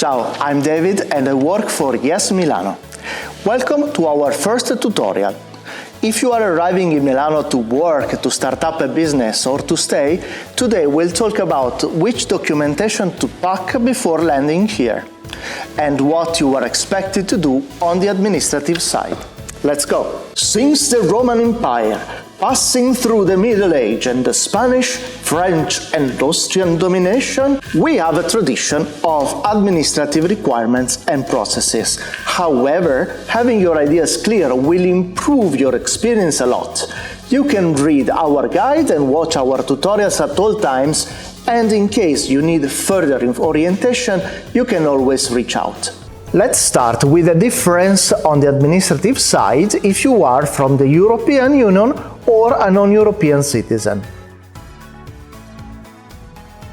Ciao, I'm David and I work for Yes Milano. Welcome to our first tutorial. If you are arriving in Milano to work, to start up a business or to stay, today we'll talk about which documentation to pack before landing here and what you are expected to do on the administrative side. Let's go! Since the Roman Empire, passing through the Middle Age and the Spanish, French and Austrian domination, we have a tradition of administrative requirements and processes. However, having your ideas clear will improve your experience a lot. You can read our guide and watch our tutorials at all times, and in case you need further orientation, you can always reach out. Let's start with a difference on the administrative side if you are from the European Union or a non-European citizen.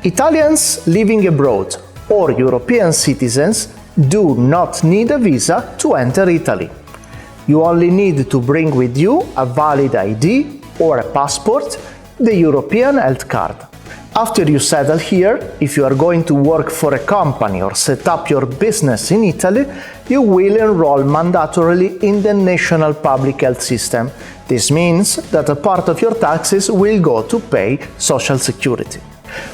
Italians living abroad or European citizens do not need a visa to enter Italy. You only need to bring with you a valid ID or a passport, the European health card. After you settle here, if you are going to work for a company or set up your business in Italy, you will enroll mandatorily in the national public health system. This means that a part of your taxes will go to pay Social Security.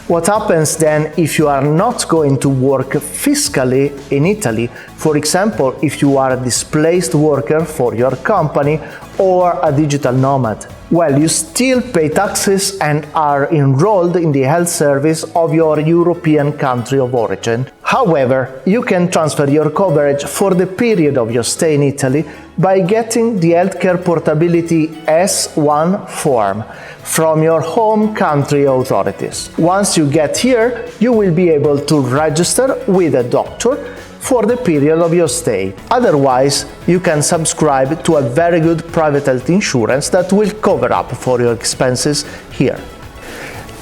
What happens then if you are not going to work fiscally in Italy? For example, if you are a displaced worker for your company or a digital nomad? Well, you still pay taxes and are enrolled in the health service of your European country of origin. However, you can transfer your coverage for the period of your stay in Italy by getting the Healthcare Portability S1 form from your home country authorities. Once you get here, you will be able to register with a doctor for the period of your stay. Otherwise, you can subscribe to a very good private health insurance that will cover up for your expenses here.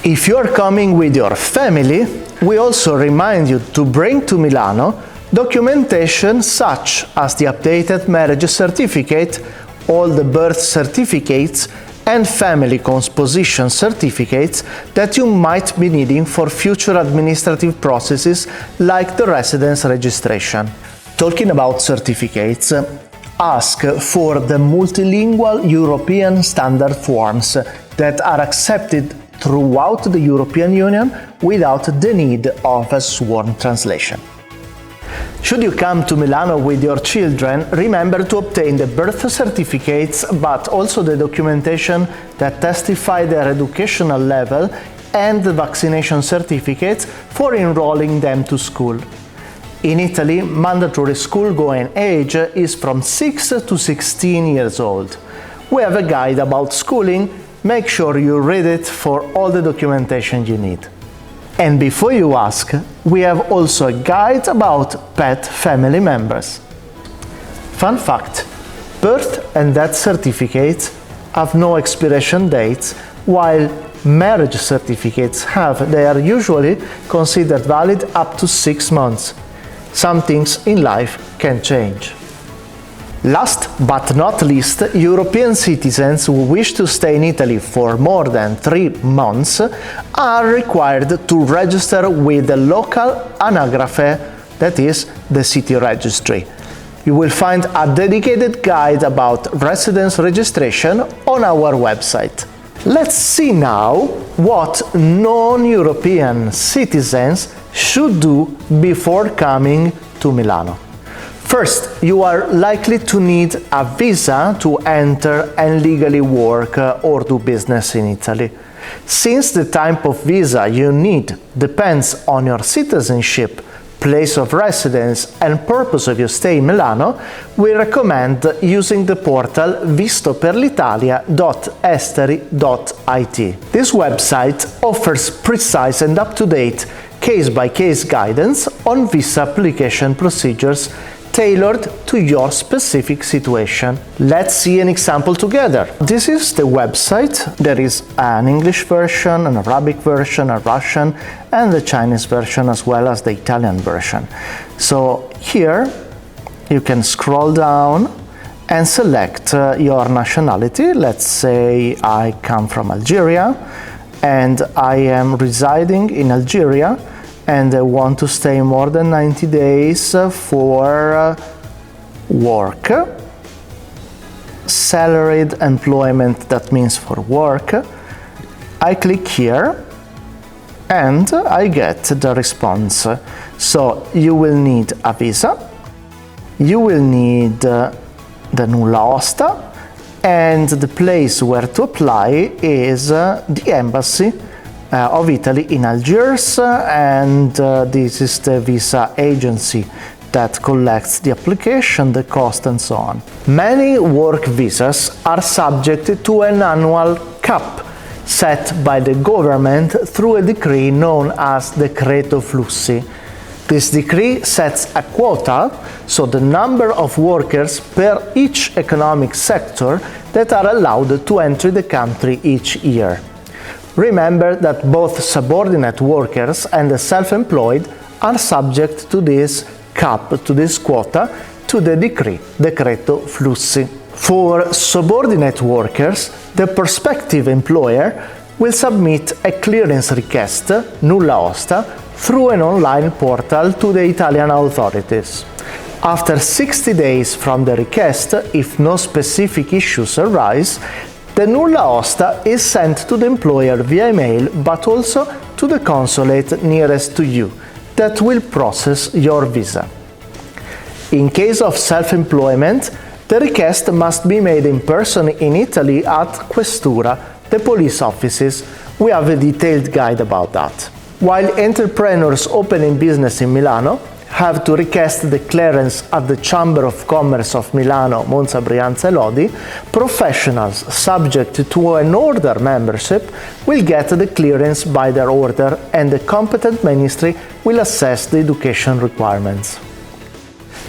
If you are coming with your family, we also remind you to bring to Milano documentation such as the updated marriage certificate, all the birth certificates, and family composition certificates that you might be needing for future administrative processes like the residence registration. Talking about certificates, ask for the multilingual European standard forms that are accepted throughout the European Union without the need of a sworn translation. Should you come to Milano with your children, remember to obtain the birth certificates, but also the documentation that testify their educational level and the vaccination certificates for enrolling them to school. In Italy, mandatory school-going age is from 6 to 16 years old. We have a guide about schooling. Make sure you read it for all the documentation you need. And before you ask, we have also a guide about pet family members. Fun fact: birth and death certificates have no expiration dates, while marriage certificates have. They are usually considered valid up to 6 months. Some things in life can change. Last but not least, European citizens who wish to stay in Italy for more than 3 months are required to register with the local anagrafe, that is, the city registry. You will find a dedicated guide about residence registration on our website. Let's see now what non-European citizens should do before coming to Milano. First, you are likely to need a visa to enter and legally work or do business in Italy. Since the type of visa you need depends on your citizenship, place of residence and purpose of your stay in Milano, we recommend using the portal vistoperlitalia.esteri.it. This website offers precise and up-to-date case-by-case guidance on visa application procedures tailored to your specific situation. Let's see an example together. This is the website. There is an English version, an Arabic version, a Russian, and the Chinese version, as well as the Italian version. So here you can scroll down and select your nationality. Let's say I come from Algeria and I am residing in Algeria, and I want to stay more than 90 days for work, salaried employment, that means for work. I click here and I get the response. So you will need a visa, you will need the nulla osta, and the place where to apply is the Embassy of Italy in Algiers, and this is the visa agency that collects the application, the cost, and so on. Many work visas are subject to an annual cap set by the government through a decree known as Decreto Flussi. This decree sets a quota, so the number of workers per each economic sector that are allowed to enter the country each year. Remember that both subordinate workers and the self-employed are subject to this cap, to this quota, to the decree, Decreto Flussi. For subordinate workers, the prospective employer will submit a clearance request, nulla osta, through an online portal to the Italian authorities. After 60 days from the request, if no specific issues arise, the nulla osta is sent to the employer via email, but also to the consulate nearest to you, that will process your visa. In case of self-employment, the request must be made in person in Italy at Questura, the police offices. We have a detailed guide about that. While entrepreneurs opening business in Milano have to request the clearance at the Chamber of Commerce of Milano, Monza, Brianza e Lodi, professionals subject to an order membership will get the clearance by their order, and the competent ministry will assess the education requirements.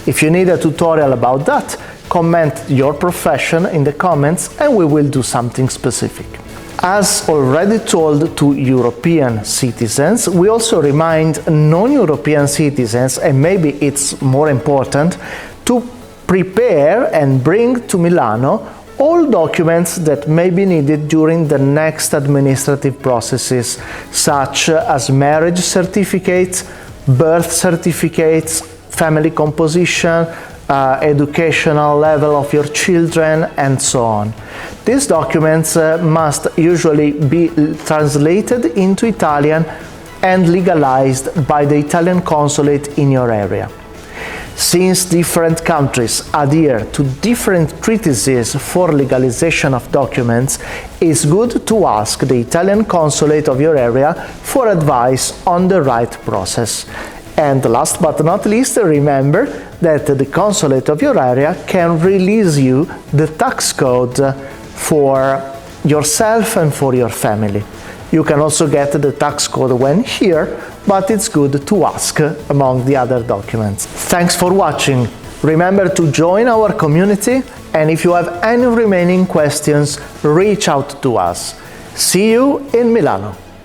If you need a tutorial about that, comment your profession in the comments and we will do something specific. As already told to European citizens, we also remind non-European citizens, and maybe it's more important, to prepare and bring to Milano all documents that may be needed during the next administrative processes, such as marriage certificates, birth certificates, family composition, educational level of your children, and so on. These documents must usually be translated into Italian and legalized by the Italian consulate in your area. Since different countries adhere to different treatises for legalization of documents, it's good to ask the Italian consulate of your area for advice on the right process. And last but not least, remember that the consulate of your area can release you the tax code for yourself and for your family. You can also get the tax code when here, but it's good to ask among the other documents. Thanks for watching. Remember to join our community, and if you have any remaining questions, reach out to us. See you in Milano.